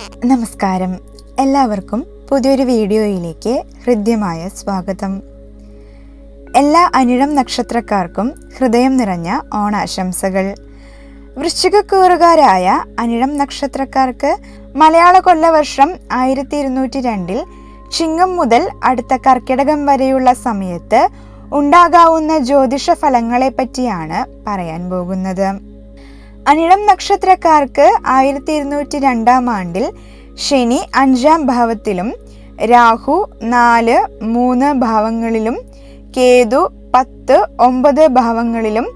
നമസ്കാരം. എല്ലാവർക്കും പുതിയൊരു വീഡിയോയിലേക്ക് ഹൃദ്യമായ സ്വാഗതം. എല്ലാ അനിഴം നക്ഷത്രക്കാർക്കും ഹൃദയം നിറഞ്ഞ ഓണാശംസകൾ. വൃശ്ചികക്കൂറുകാരായ അനിഴം നക്ഷത്രക്കാർക്ക് മലയാള കൊല്ലവർഷം 1202 ചിങ്ങം മുതൽ അടുത്ത കർക്കിടകം വരെയുള്ള സമയത്ത് ഉണ്ടാകാവുന്ന ജ്യോതിഷ ഫലങ്ങളെ പറ്റിയാണ് പറയാൻ പോകുന്നത്. അനിഴം നക്ഷത്രക്കാർക്ക് 1202 ആണ്ടിൽ ശനി 5-ാം ഭാവത്തിലും രാഹു 4, 3 ഭാവങ്ങളിലും കേതു 10, 9 ഭാവങ്ങളിലും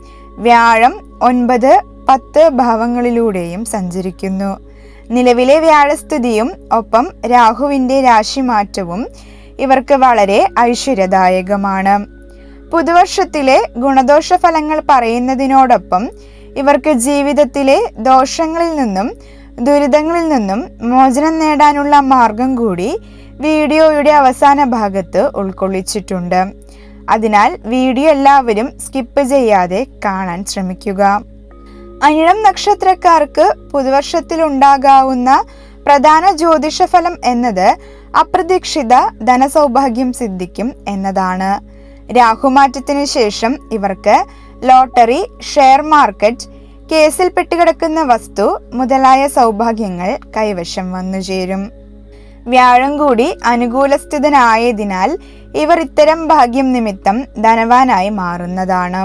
വ്യാഴം 9, 10 ഭാവങ്ങളിലൂടെയും സഞ്ചരിക്കുന്നു. നിലവിലെ വ്യാഴസ്ഥിതിയും ഒപ്പം രാഹുവിൻ്റെ രാശിമാറ്റവും ഇവർക്ക് വളരെ ഐശ്വര്യദായകമാണ്. പുതുവർഷത്തിലെ ഗുണദോഷ ഫലങ്ങൾ പറയുന്നതിനോടൊപ്പം ഇവർക്ക് ജീവിതത്തിലെ ദോഷങ്ങളിൽ നിന്നും ദുരിതങ്ങളിൽ നിന്നും മോചനം നേടാനുള്ള മാർഗം കൂടി വീഡിയോയുടെ അവസാന ഭാഗത്ത് ഉൾക്കൊള്ളിച്ചിട്ടുണ്ട്. അതിനാൽ വീഡിയോ എല്ലാവരും സ്കിപ്പ് ചെയ്യാതെ കാണാൻ ശ്രമിക്കുക. അനിഴം നക്ഷത്രക്കാർക്ക് പുതുവർഷത്തിൽ ഉണ്ടാകാവുന്ന പ്രധാന ജ്യോതിഷഫലം എന്നത് അപ്രതീക്ഷിത ധനസൗഭാഗ്യം സിദ്ധിക്കും എന്നതാണ്. രാഹുമാറ്റത്തിന് ശേഷം ഇവർക്ക് ലോട്ടറി, ഷെയർ മാർക്കറ്റ്, കേസിൽ പെട്ടുകിടക്കുന്ന വസ്തു മുതലായ സൗഭാഗ്യങ്ങൾ കൈവശം വന്നു ചേരും. വ്യാഴം കൂടി അനുകൂലസ്ഥിതനായതിനാൽ ഇവർ ഇത്തരം ഭാഗ്യം നിമിത്തം ധനവാനായി മാറുന്നതാണ്.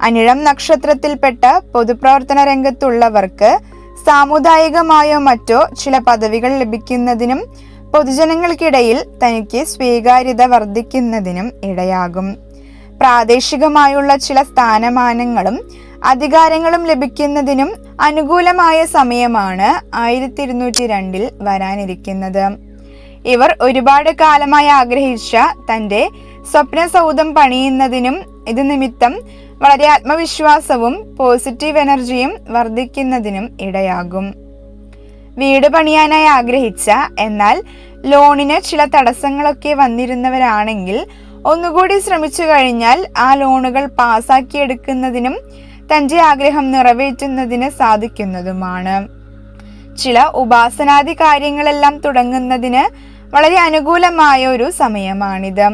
അനിഴം നക്ഷത്രത്തിൽപ്പെട്ട പൊതുപ്രവർത്തന രംഗത്തുള്ളവർക്ക് സാമുദായികമായോ മറ്റോ ചില പദവികൾ ലഭിക്കുന്നതിനും പൊതുജനങ്ങൾക്കിടയിൽ തനിക്ക് സ്വീകാര്യത വർദ്ധിക്കുന്നതിനും ഇടയാകും. പ്രാദേശികമായുള്ള ചില സ്ഥാനമാനങ്ങളും അധികാരങ്ങളും ലഭിക്കുന്നതിനും അനുകൂലമായ സമയമാണ് 1202 വരാനിരിക്കുന്നത്. ഇവർ ഒരുപാട് കാലമായി ആഗ്രഹിച്ച തൻ്റെ സ്വപ്ന സൗധം പണിയുന്നതിനും ഇത് നിമിത്തം വളരെ ആത്മവിശ്വാസവും പോസിറ്റീവ് എനർജിയും വർദ്ധിക്കുന്നതിനും ഇടയാകും. വീട് പണിയാനായി ആഗ്രഹിച്ച എന്നാൽ ലോണിന് ചില തടസ്സങ്ങളൊക്കെ വന്നിരുന്നവരാണെങ്കിൽ ഒന്നുകൂടി ശ്രമിച്ചു കഴിഞ്ഞാൽ ആ ലോണുകൾ പാസാക്കിയെടുക്കുന്നതിനും തൻ്റെ ആഗ്രഹം നിറവേറ്റുന്നതിന് സാധിക്കുന്നതുമാണ്. ചില ഉപാസനാദി കാര്യങ്ങളെല്ലാം തുടങ്ങുന്നതിന് വളരെ അനുകൂലമായ ഒരു സമയമാണിത്.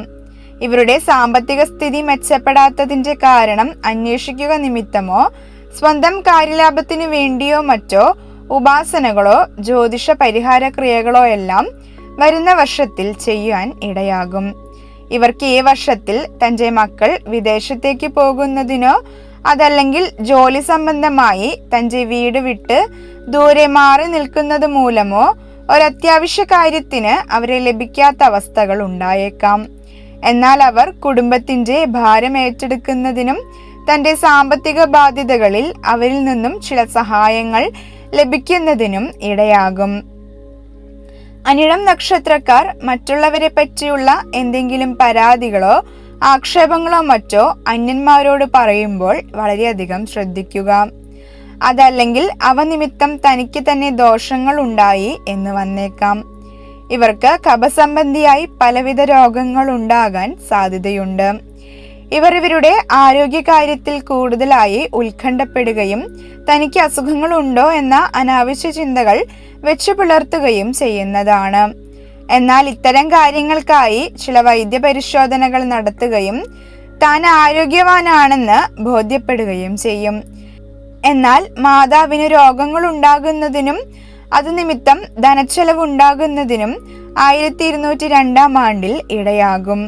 ഇവരുടെ സാമ്പത്തിക സ്ഥിതി മെച്ചപ്പെടാത്തതിൻ്റെ കാരണം അന്വേഷിക്കുക നിമിത്തമോ സ്വന്തം കാര്യലാഭത്തിനു വേണ്ടിയോ മറ്റോ ഉപാസനകളോ ജ്യോതിഷ പരിഹാര ക്രിയകളോ എല്ലാം വരുന്ന വർഷത്തിൽ ചെയ്യാൻ ഇടയാകും. ഇവർക്ക് ഈ വർഷത്തിൽ തൻ്റെ മക്കൾ വിദേശത്തേക്ക് പോകുന്നതിനോ അതല്ലെങ്കിൽ ജോലി സംബന്ധമായി തൻ്റെ വീട് വിട്ട് ദൂരെ മാറി നിൽക്കുന്നത് മൂലമോ ഒരത്യാവശ്യ കാര്യത്തിന് അവരെ ലഭിക്കാത്ത അവസ്ഥകൾ ഉണ്ടായേക്കാം. എന്നാൽ അവർ കുടുംബത്തിൻ്റെ ഭാരം ഏറ്റെടുക്കുന്നതിനും തൻ്റെ സാമ്പത്തിക ബാധ്യതകളിൽ അവരിൽ നിന്നും ചില സഹായങ്ങൾ ലഭിക്കുന്നതിനും ഇടയാകും. അനിഴം നക്ഷത്രക്കാർ മറ്റുള്ളവരെ പറ്റിയുള്ള എന്തെങ്കിലും പരാതികളോ ആക്ഷേപങ്ങളോ മറ്റോ അന്യന്മാരോട് പറയുമ്പോൾ വളരെയധികം ശ്രദ്ധിക്കുക. അതല്ലെങ്കിൽ അവ നിമിത്തം തനിക്ക് തന്നെ ദോഷങ്ങൾ ഉണ്ടായി എന്ന് വന്നേക്കാം. ഇവർക്ക് കഫസംബന്ധിയായി പലവിധ രോഗങ്ങൾ ഉണ്ടാകാൻ സാധ്യതയുണ്ട്. ഇവരുടെ ആരോഗ്യകാര്യത്തിൽ കൂടുതലായി ഉത്കണ്ഠപ്പെടുകയും തനിക്ക് അസുഖങ്ങളുണ്ടോ എന്ന അനാവശ്യ ചിന്തകൾ വെച്ചു പുലർത്തുകയും ചെയ്യുന്നതാണ്. എന്നാൽ ഇത്തരം കാര്യങ്ങൾക്കായി ചില വൈദ്യപരിശോധനകൾ നടത്തുകയും താൻ ആരോഗ്യവാനാണെന്ന് ബോധ്യപ്പെടുകയും ചെയ്യും. എന്നാൽ മാതാവിന് രോഗങ്ങൾ ഉണ്ടാകുന്നതിനും അത് നിമിത്തം ധനച്ചെലവുണ്ടാകുന്നതിനും 1202 ആണ്ടിൽ ഇടയാകും.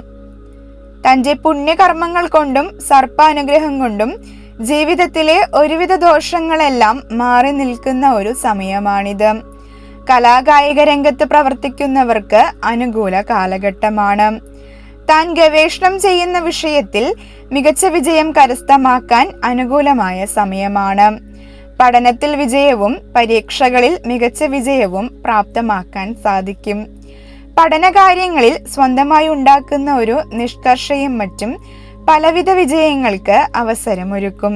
തൻ്റെ പുണ്യകർമ്മങ്ങൾ കൊണ്ടും സർപ്പാനുഗ്രഹം കൊണ്ടും ജീവിതത്തിലെ ഒരുവിധ ദോഷങ്ങളെല്ലാം മാറി നിൽക്കുന്ന ഒരു സമയമാണിത്. കലാകായിക രംഗത്ത് പ്രവർത്തിക്കുന്നവർക്ക് അനുകൂല കാലഘട്ടമാണ്. താൻ ഗവേഷണം ചെയ്യുന്ന വിഷയത്തിൽ മികച്ച വിജയം കരസ്ഥമാക്കാൻ അനുകൂലമായ സമയമാണ്. പഠനത്തിൽ വിജയവും പരീക്ഷകളിൽ മികച്ച വിജയവും പ്രാപ്തമാക്കാൻ സാധിക്കും. പഠനകാര്യങ്ങളിൽ സ്വന്തമായി ഉണ്ടാക്കുന്ന ഒരു നിഷ്കർഷയും മറ്റും പലവിധ വിജയങ്ങൾക്ക് അവസരമൊരുക്കും.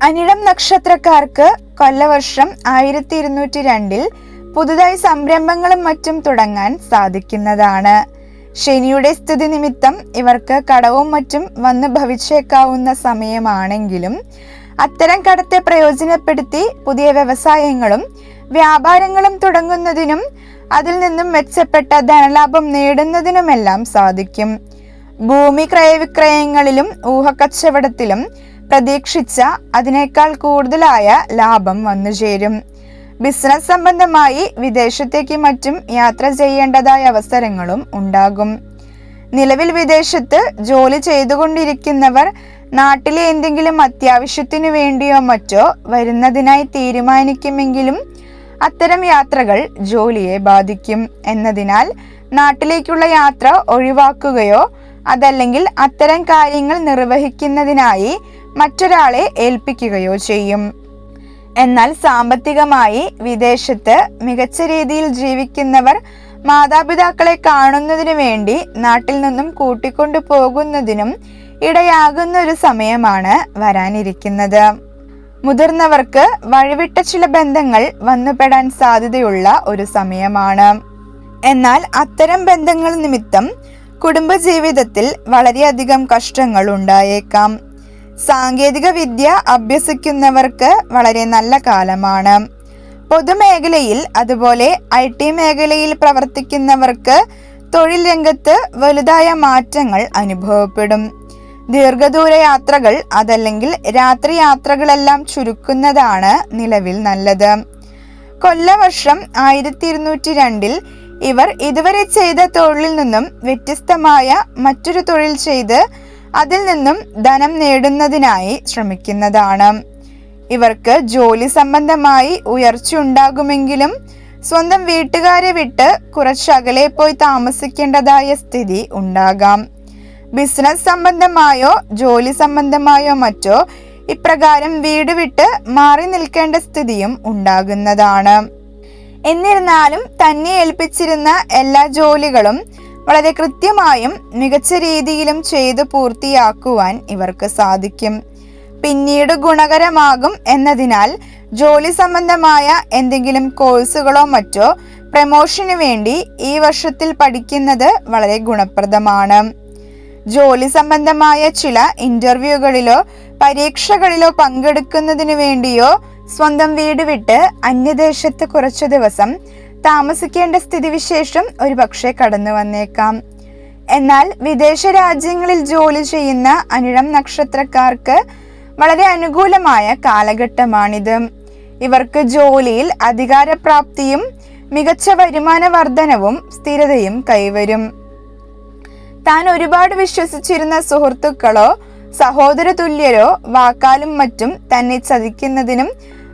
അനിഴം നക്ഷത്രക്കാർക്ക് കൊല്ലവർഷം 1202 പുതുതായി സംരംഭങ്ങളും മറ്റും തുടങ്ങാൻ സാധിക്കുന്നതാണ്. ശനിയുടെ സ്ഥിതി നിമിത്തം ഇവർക്ക് കടവും മറ്റും വന്നു ഭവിച്ചേക്കാവുന്ന സമയമാണെങ്കിലും അത്തരം കടത്തെ പ്രയോജനപ്പെടുത്തി പുതിയ വ്യവസായങ്ങളും വ്യാപാരങ്ങളും തുടങ്ങുന്നതിനും അതിൽ നിന്നും മെച്ചപ്പെട്ട ധനലാഭം നേടുന്നതിനുമെല്ലാം സാധിക്കും. ഭൂമി ക്രയവിക്രയങ്ങളിലും ഊഹക്കച്ചവടത്തിലും പ്രതീക്ഷിച്ച അതിനേക്കാൾ കൂടുതലായ ലാഭം വന്നുചേരും. ബിസിനസ് സംബന്ധമായി വിദേശത്തേക്ക് മറ്റും യാത്ര ചെയ്യേണ്ടതായ അവസരങ്ങളും ഉണ്ടാകും. നിലവിൽ വിദേശത്ത് ജോലി ചെയ്തുകൊണ്ടിരിക്കുന്നവർ നാട്ടിലെ എന്തെങ്കിലും അത്യാവശ്യത്തിനു വേണ്ടിയോ മറ്റോ വരുന്നതിനായി തീരുമാനിക്കുമെങ്കിലും അത്തരം യാത്രകൾ ജോലിയെ ബാധിക്കും എന്നതിനാൽ നാട്ടിലേക്കുള്ള യാത്ര ഒഴിവാക്കുകയോ അതല്ലെങ്കിൽ അത്തരം കാര്യങ്ങൾ നിർവഹിക്കുന്നതിനായി മറ്റൊരാളെ ഏൽപ്പിക്കുകയോ ചെയ്യും. എന്നാൽ സാമ്പത്തികമായി വിദേശത്ത് മികച്ച രീതിയിൽ ജീവിക്കുന്നവർ മാതാപിതാക്കളെ കാണുന്നതിനു വേണ്ടി നാട്ടിൽ നിന്നും കൂട്ടിക്കൊണ്ടു പോകുന്നതിനും ഇടയാകുന്ന ഒരു സമയമാണ് വരാനിരിക്കുന്നത്. മുതിർന്നവർക്ക് വഴിവിട്ട ചില ബന്ധങ്ങൾ വന്നുപെടാൻ സാധ്യതയുള്ള ഒരു സമയമാണ്. എന്നാൽ അത്തരം ബന്ധങ്ങൾ നിമിത്തം കുടുംബജീവിതത്തിൽ വളരെയധികം കഷ്ടങ്ങൾ ഉണ്ടായേക്കാം. സാങ്കേതിക വിദ്യ അഭ്യസിക്കുന്നവർക്ക് വളരെ നല്ല കാലമാണ്. പൊതുമേഖലയിൽ അതുപോലെ IT മേഖലയിൽ പ്രവർത്തിക്കുന്നവർക്ക് തൊഴിൽ രംഗത്ത് വലുതായ മാറ്റങ്ങൾ അനുഭവപ്പെടും. ദീർഘദൂര യാത്രകൾ അതല്ലെങ്കിൽ രാത്രി യാത്രകളെല്ലാം ചുരുക്കുന്നതാണ് നിലവിൽ നല്ലത്. കൊല്ലവർഷം 1202 ഇവർ ഇതുവരെ ചെയ്ത തൊഴിലിൽ നിന്നും വ്യത്യസ്തമായ മറ്റൊരു തൊഴിൽ ചെയ്ത് അതിൽ നിന്നും ധനം നേടുന്നതിനായി ശ്രമിക്കുന്നതാണ്. ഇവർക്ക് ജോലി സംബന്ധമായി ഉയർച്ച ഉണ്ടാകുമെങ്കിലും സ്വന്തം വീട്ടുകാരെ വിട്ട് കുറച്ചകലെ പോയി താമസിക്കേണ്ടതായ സ്ഥിതി ഉണ്ടാകാം. ബിസിനസ് സംബന്ധമായോ ജോലി സംബന്ധമായോ മറ്റോ ഇപ്രകാരം വീട് വിട്ട് മാറി നിൽക്കേണ്ട സ്ഥിതിയും ഉണ്ടാകുന്നതാണ്. എന്നിരുന്നാലും തന്നെ ഏൽപ്പിച്ചിരുന്ന എല്ലാ ജോലികളും വളരെ കൃത്യമായും മികച്ച രീതിയിലും ചെയ്തു പൂർത്തിയാക്കുവാൻ ഇവർക്ക് സാധിക്കും. പിന്നീട് ഗുണകരമാകും എന്നതിനാൽ ജോലി സംബന്ധമായ എന്തെങ്കിലും കോഴ്സുകളോ മറ്റോ പ്രമോഷന് വേണ്ടി ഈ വർഷത്തിൽ പഠിക്കുന്നത് വളരെ ഗുണപ്രദമാണ്. ജോലി സംബന്ധമായ ചില ഇന്റർവ്യൂകളിലോ പരീക്ഷകളിലോ പങ്കെടുക്കുന്നതിന് വേണ്ടിയോ സ്വന്തം വീട് വിട്ട് അന്യദേശത്ത് കുറച്ചു ദിവസം താമസിക്കേണ്ട സ്ഥിതിവിശേഷം ഒരുപക്ഷെ കടന്നു വന്നേക്കാം. എന്നാൽ വിദേശ രാജ്യങ്ങളിൽ ജോലി ചെയ്യുന്ന അനിഴം നക്ഷത്രക്കാർക്ക് വളരെ അനുകൂലമായ കാലഘട്ടമാണിത്. ഇവർക്ക് ജോലിയിൽ അധികാരപ്രാപ്തിയും മികച്ച വരുമാന വർധനവും സ്ഥിരതയും കൈവരും. താൻ ഒരുപാട് വിശ്വസിച്ചിരുന്ന സുഹൃത്തുക്കളോ സഹോദര തുല്യരോ വാക്കാലും മറ്റും തന്നെ ചതിക്കുന്നതിനും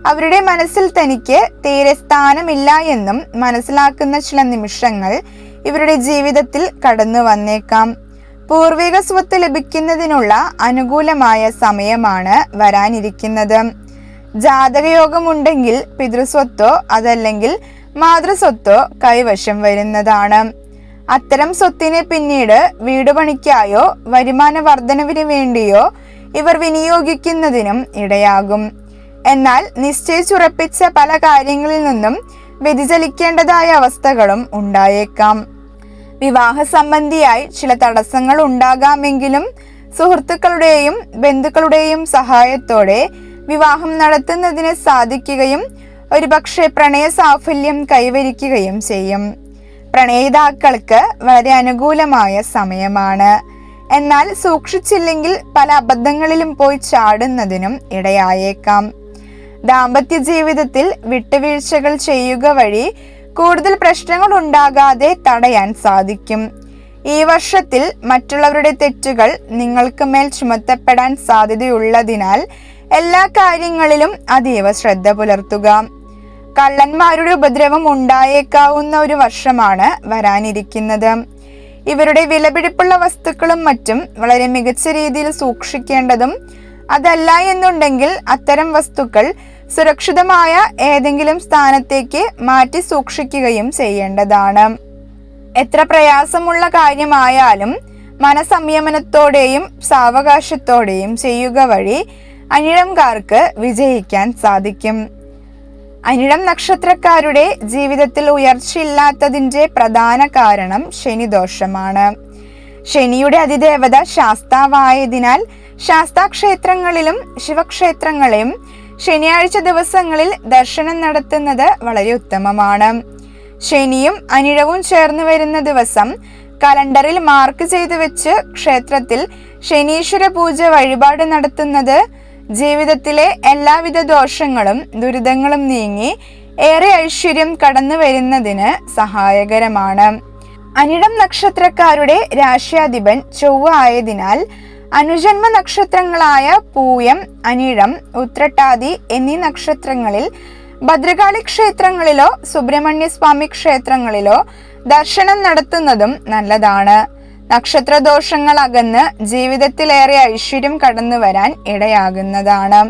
അവരുടെ മനസ്സിൽ തനിക്ക് തീരെ സ്ഥാനമില്ല എന്നും മനസ്സിലാക്കുന്ന ചില നിമിഷങ്ങൾ ഇവരുടെ ജീവിതത്തിൽ കടന്നു വന്നേക്കാം. പൂർവിക സ്വത്ത് ലഭിക്കുന്നതിനുള്ള അനുകൂലമായ സമയമാണ് വരാനിരിക്കുന്നത്. ജാതകയോഗമുണ്ടെങ്കിൽ പിതൃസ്വത്തോ അതല്ലെങ്കിൽ മാതൃസ്വത്തോ കൈവശം വരുന്നതാണ്. അത്തരം സ്വത്തിനെ പിന്നീട് വീടുപണിക്കായോ വരുമാന വർധനവിന് വേണ്ടിയോ ഇവർ വിനിയോഗിക്കുന്നതിനും ഇടയാകും. എന്നാൽ നിശ്ചയിച്ചുറപ്പിച്ച പല കാര്യങ്ങളിൽ നിന്നും വ്യതിചലിക്കേണ്ടതായ അവസ്ഥകളും ഉണ്ടായേക്കാം. വിവാഹ സംബന്ധിയായി ചില തടസ്സങ്ങൾ ഉണ്ടാകാമെങ്കിലും സുഹൃത്തുക്കളുടെയും ബന്ധുക്കളുടെയും സഹായത്തോടെ വിവാഹം നടത്തുന്നതിന് സാധിക്കുകയും ഒരുപക്ഷെ പ്രണയ സാഫല്യം കൈവരിക്കുകയും ചെയ്യും. പ്രണയിതാക്കൾക്ക് വളരെ അനുകൂലമായ സമയമാണ്. എന്നാൽ സൂക്ഷിച്ചില്ലെങ്കിൽ പല അബദ്ധങ്ങളിലും പോയി ചാടുന്നതിനും ഇടയായേക്കാം. ദാമ്പത്യ ജീവിതത്തിൽ വിട്ടുവീഴ്ചകൾ ചെയ്യുക വഴി കൂടുതൽ പ്രശ്നങ്ങൾ ഉണ്ടാകാതെ തടയാൻ സാധിക്കും. ഈ വർഷത്തിൽ മറ്റുള്ളവരുടെ തെറ്റുകൾ നിങ്ങൾക്ക് മേൽ ചുമത്തപ്പെടാൻ സാധ്യതയുള്ളതിനാൽ എല്ലാ കാര്യങ്ങളിലും അതീവ ശ്രദ്ധ പുലർത്തുക. കള്ളന്മാരുടെ ഉപദ്രവം ഉണ്ടായേക്കാവുന്ന ഒരു വർഷമാണ് വരാനിരിക്കുന്നത്. ഇവരുടെ വിലപിടിപ്പുള്ള വസ്തുക്കളും മറ്റും വളരെ മികച്ച രീതിയിൽ സൂക്ഷിക്കേണ്ടതും അതല്ല എന്നുണ്ടെങ്കിൽ അത്തരം വസ്തുക്കൾ സുരക്ഷിതമായ ഏതെങ്കിലും സ്ഥാനത്തേക്ക് മാറ്റി സൂക്ഷിക്കുകയും ചെയ്യേണ്ടതാണ്. എത്ര പ്രയാസമുള്ള കാര്യമായാലും മനസംയമനത്തോടെയും സാവകാശത്തോടെയും ചെയ്യുക വഴി അനിഴംകാർക്ക് വിജയിക്കാൻ സാധിക്കും. അനിഴം നക്ഷത്രക്കാരുടെ ജീവിതത്തിൽ ഉയർച്ചയില്ലാത്തതിൻ്റെ പ്രധാന കാരണം ശനിദോഷമാണ്. ശനിയുടെ അതിദേവത ശാസ്താവായതിനാൽ ശാസ്താക്ഷേത്രങ്ങളിലും ശിവക്ഷേത്രങ്ങളെയും ശനിയാഴ്ച ദിവസങ്ങളിൽ ദർശനം നടത്തുന്നത് വളരെ ഉത്തമമാണ്. ശനിയും അനിഴവും ചേർന്ന് വരുന്ന ദിവസം കലണ്ടറിൽ മാർക്ക് ചെയ്തു വെച്ച് ക്ഷേത്രത്തിൽ ശനീശ്വര പൂജ വഴിപാട് നടത്തുന്നത് ജീവിതത്തിലെ എല്ലാവിധ ദോഷങ്ങളും ദുരിതങ്ങളും നീങ്ങി ഏറെ ഐശ്വര്യം കടന്നു വരുന്നതിന് സഹായകരമാണ്. അനിഴം നക്ഷത്രക്കാരുടെ രാശ്യാധിപൻ ചൊവ്വ ആയതിനാൽ അനുജന്മ നക്ഷത്രങ്ങളായ പൂയം, അനിഴം, ഉത്രട്ടാതി എന്നീ നക്ഷത്രങ്ങളിൽ ഭദ്രകാളി ക്ഷേത്രങ്ങളിലോ സുബ്രഹ്മണ്യ സ്വാമി ക്ഷേത്രങ്ങളിലോ ദർശനം നടത്തുന്നതും നല്ലതാണ്. നക്ഷത്രദോഷങ്ങൾ അകന്ന് ജീവിതത്തിലേറെ ഐശ്വര്യം കടന്നു വരാൻ ഇടയാകുന്നതാണ്.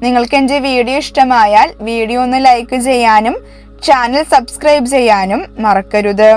നിങ്ങൾക്ക് എൻ്റെ വീഡിയോ ഇഷ്ടമായാൽ വീഡിയോ ഒന്ന് ലൈക്ക് ചെയ്യാനും ചാനൽ സബ്സ്ക്രൈബ് ചെയ്യാനും മറക്കരുത്.